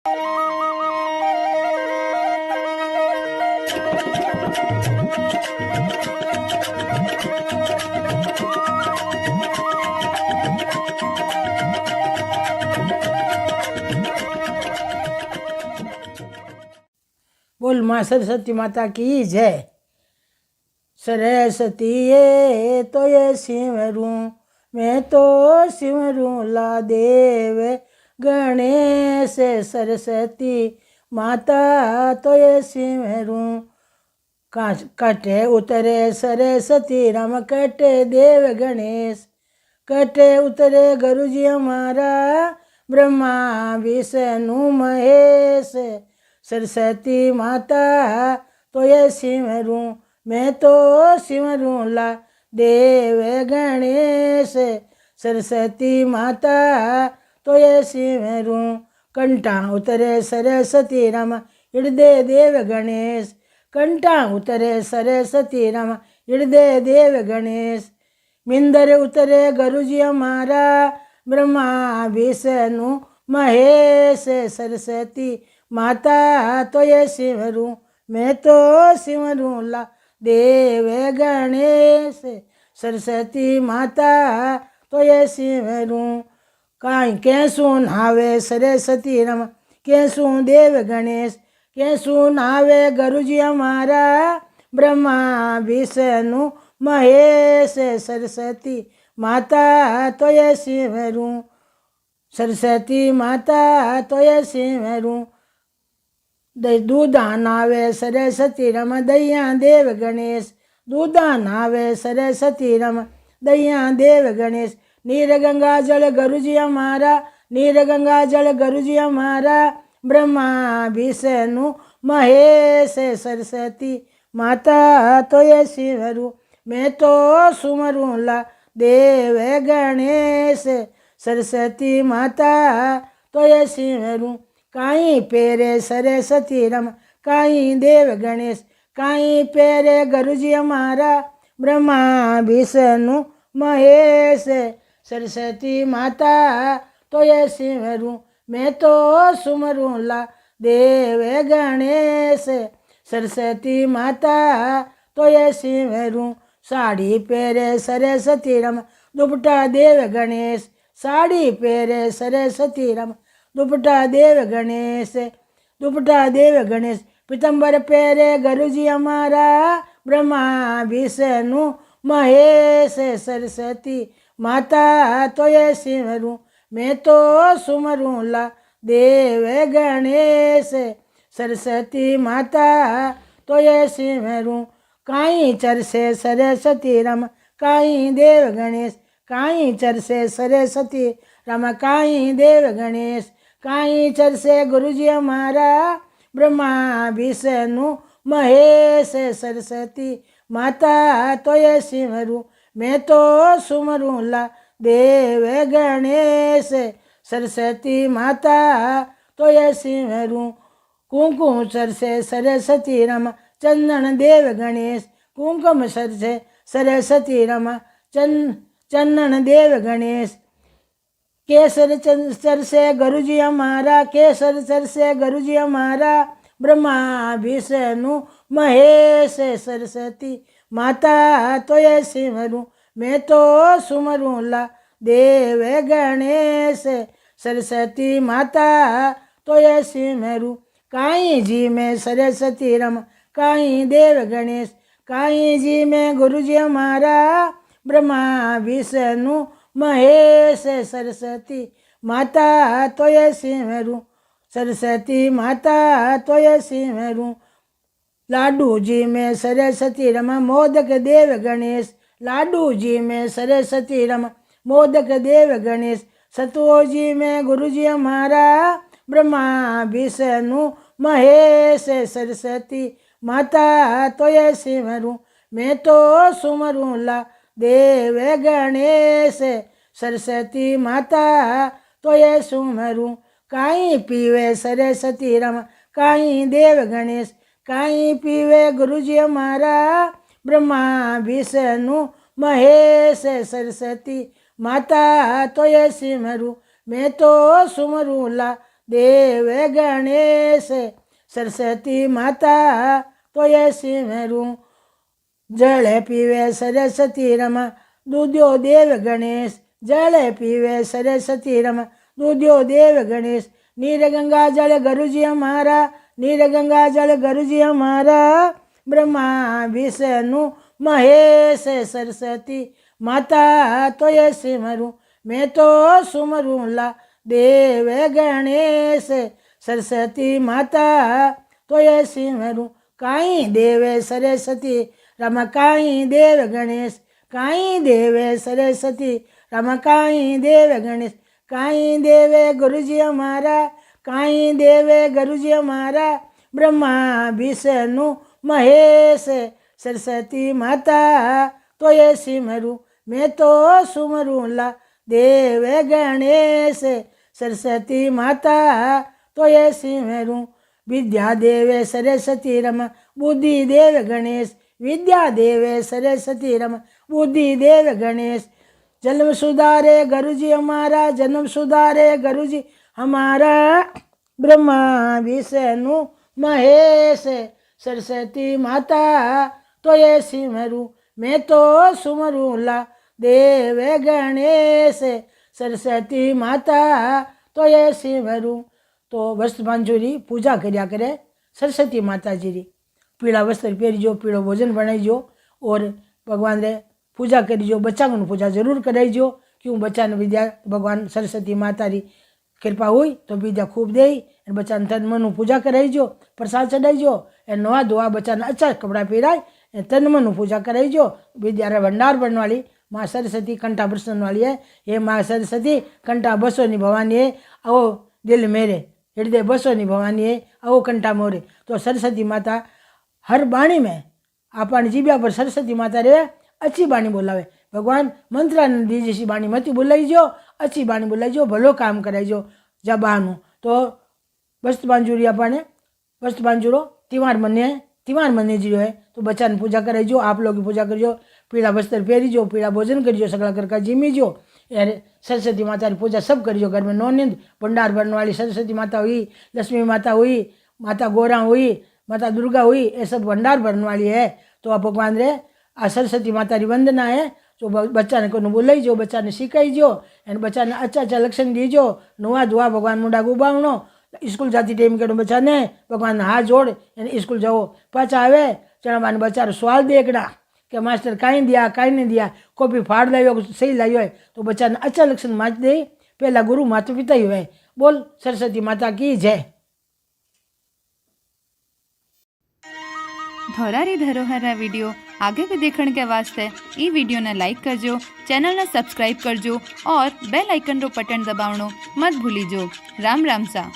बोल माँ सरस्वती माता की जय। सरस्वती ये तो ये सिमरूं, मैं तो सिमरूं ला देव गणेश। सरस्वती माता तो ये सिमरूं, कटे उतरे सरस्वती राम कटे देव गणेश। कटे उतरे गुरु जी हमारा ब्रह्मा विष्णु महेश। सरस्वती माता तो ये सिमरूं, मैं तो सिमरूं ला देव गणेश। सरस्वती माता तो ये सिमरूं, कंठा उतरे सरस्वती राम हृदय देव गणेश। कंठा उतरे सरस्वती राम हृदय देव गणेश। मिंदर उतरे गुरु जी हमारा ब्रह्मा विष्णु महेश। सरस्वती माता तो ये सिमरूं, मैं तो सिमरूं ला देव गणेश। सरस्वती माता तो ये सिमरूं, काई कैसू नावे सरस्वती राम कैसू देव गणेश। कैसू नावे गुरु जी हमारा ब्रह्मा विष्णु महेश। सरस्वती माता तो ये सिमरूं, सरस्वती माता तो ये सिमरूं। दूधा नावे सरस्वती राम दैया देव गणेश। दूधा नावे सरस्वती राम दैया देव गणेश। नीर गंगा जल गुरु जी हमारा, नीर गंगा जल गुरु जी हमारा ब्रह्मा विष्णु महेश। सरस्वती माता तो ये सिमरूं, मैं तो सुमरूं ला देव गणेश। सरस्वती माता तो ये सिमरूं, काई पेरे सरस्वती राम काई देव गणेश। काई पेरे गुरु जी हमारा ब्रह्मा विष्णु महेश। सरस्वती माता तो ये सिमरूं, मैं तो सुमरूं ला देव गणेश। सरस्वती माता तो ये सिमरूं, साड़ी पेरे सरस्वती राम दुपट्टा देव गणेश। साड़ी पेरे सरस्वती राम दुपट्टा देव गणेश। दुपट्टा देव गणेश। पीतम्बर पेरे गुरु जी हमारा ब्रह्मा विष्णु महेश। सरस्वती माता तो ये सिमरूं, मैं तो सुमरूं ला देव गणेश। सरस्वती माता तो ये सिमरूं, काई चरसे सरस्वती राम काई देव गणेश। काई चरसे सरस्वती राम काई देव गणेश। काई चरसे गुरु जी हमारा ब्रह्मा विष्णु महेश। सरस्वती माता तो ये सिमरूं, मैं तो सुमरूं ला देव गणेश। सरस्वती माता तो ये सिमरूं, कुंकुम चरसे सरस्वती राम चंदन देव गणेश। कुंकुम चरसे सरस्वती राम चंदन देव गणेश। केसर चरसे गुरु जी हमारा, केसर चरसे गुरु जी हमारा ब्रह्मा विष्णु महेश। सरस्वती माता तो ये सिमरूं, मैं तो सुमरूं ला देव गणेश। सरस्वती माता तो ये सिमरूं, काई जी में सरस्वती राम काई देव गणेश। काई जी में गुरु जी हमारा ब्रह्मा विष्णु महेश। सरस्वती माता तो ये सिमरूं, सरस्वती माता तो ये सिमरूं, लाडू जी में सरस्वती राम मोदक देव गणेश। लाडू जी में सरस्वती राम मोदक देव गणेश। सतुओ जी में गुरु जी हमारा ब्रह्मा विष्णु महेश। सरस्वती माता तो ये सिमरूं, मैं तो सुमरूं ला देव गणेश। सरस्वती माता तो ये सुमरूं, काई पीवे सरस्वती राम काई देव गणेश। काई पीवे गुरु जी हमारा ब्रह्मा विष्णु महेश। सरस्वती माता तो ये सिमरूं, मैं तो सुमरूं ला देव गणेश सरस्वती माता तो ये सिमरूं जल पीवे सरस्वती रमा दूध्यो देव गणेश जल पीवे सरस्वती रमा दूध्यो देव गणेश नीर गंगा जल गुरुजी हमारा नीर गंगा जल गुरुजी हमारा ब्रह्मा विष्णु महेश सरस्वती माता तो ये सिमरूं मैं तो सुमरूं ला देव गणेश सरस्वती माता तो ये सिमरूं काई देव सरस्वती रमा काई देव गणेश काई देव सरस्वती रमा काई देव गणेश काई देवे गुरुजी हमारा काई देवे गुरुजी हमारा ब्रह्मा विष्णु महेश सरस्वती माता तो ये सिमरूं मैं तो सुमरूं ला देव गणेश सरस्वती माता तो ये सिमरूं विद्या देवे सरस्वती रमा बुद्धि देव गणेश विद्या देवे सरस्वती रमा बुद्धि देव गणेश जन्म सुधारे गुरुजी हमारा जन्म सुधारे गुरुजी हमारा ब्रह्मा विष्णु महेश सरस्वती माता तो ये सिमरूं मैं तो सुमरूं ला देव गणेश सरस्वती माता तो ये सिमरूं तो वस्त्र मंजूरी पूजा कर्या करे सरस्वती माताजी री पीला वस्त्र पहरीजो पीड़ो भोजन बनाईजो और भगवान रे पूजा करीजो बच्चा को पूजा जरूर कराईजो क्यों बच्चा ने विद्या भगवान सरस्वती माता री कृपा हुई तो विद्या खूब दे बच्चा ने तन मन पूजा कराईजो प्रसाद चढ़ाईजो ए नवा धोआ बच्चा ने अच्छा कपड़ा पहराय तन मन पूजा कराईजो विद्या रे भंडार बनने वाली माँ सरस्वती कंठा बरसन वाली है ये माँ सरस्वती कंठा बसोनी भवानी है आओ दिल मेरे हृदय बसोनी भवानी है आओ कंठा मोरे तो सरस्वती माता हर बाणी में आपन जीव्या पर सरस्वती माता रे अच्छी बाणी बोलावे भगवान मंत्रानंदी जैसी बाणी मती बोलाईजो अच्छी बाणी बोलाईजो भलो काम कराईजो जबानु तो वस्त्र बांजुरी आपने वस्त्र बांजुरो तिवार मने जी है तो बच्चा ने पूजा कराईजो आप लोग पूजा करीजो पीला वस्त्र पहरीजो पीला भोजन करीजो सगला करका जीमीजो यार सरस्वती माता की पूजा सब करीजो घर में नौनिंद भंडार भरने वाली सरस्वती माता हुई लक्ष्मी माता हुई माता गोरा हुई माता दुर्गा हुई ये सब भंडार भरने वाली है तो आप भगवान रे आ सरस्वती माता की वंदना है तो बच्चा ने को बोलाईजो बच्चा ने शिखाईजो एंड बच्चा ने अच्छा अच्छा लक्षण दीजो नुआ धुआ भगवान मुंडा गुबावनो स्कूल जाती टाइम के बच्चा ने भगवान हाथ जोड़ एने स्कूल जाओ पाचा आवे चना बाने बच्चा सवाल देखना कि मास्टर कहीं दिया कहीं नहीं दिया कॉपी फाड़ लायो सही लायो है तो बच्चा ने अच्छा लक्षण माच दे पहला गुरु माता पिता ही हुए बोल सरस्वती माता की जय। धोरारी धरोहर विडियो आगे भी देखने के वास्ते ई वीडियो ने लाइक करजो चैनल ने सब्सक्राइब करजो और बेल आइकन रो बटन दबावनो मत भूलीजो। राम राम सा।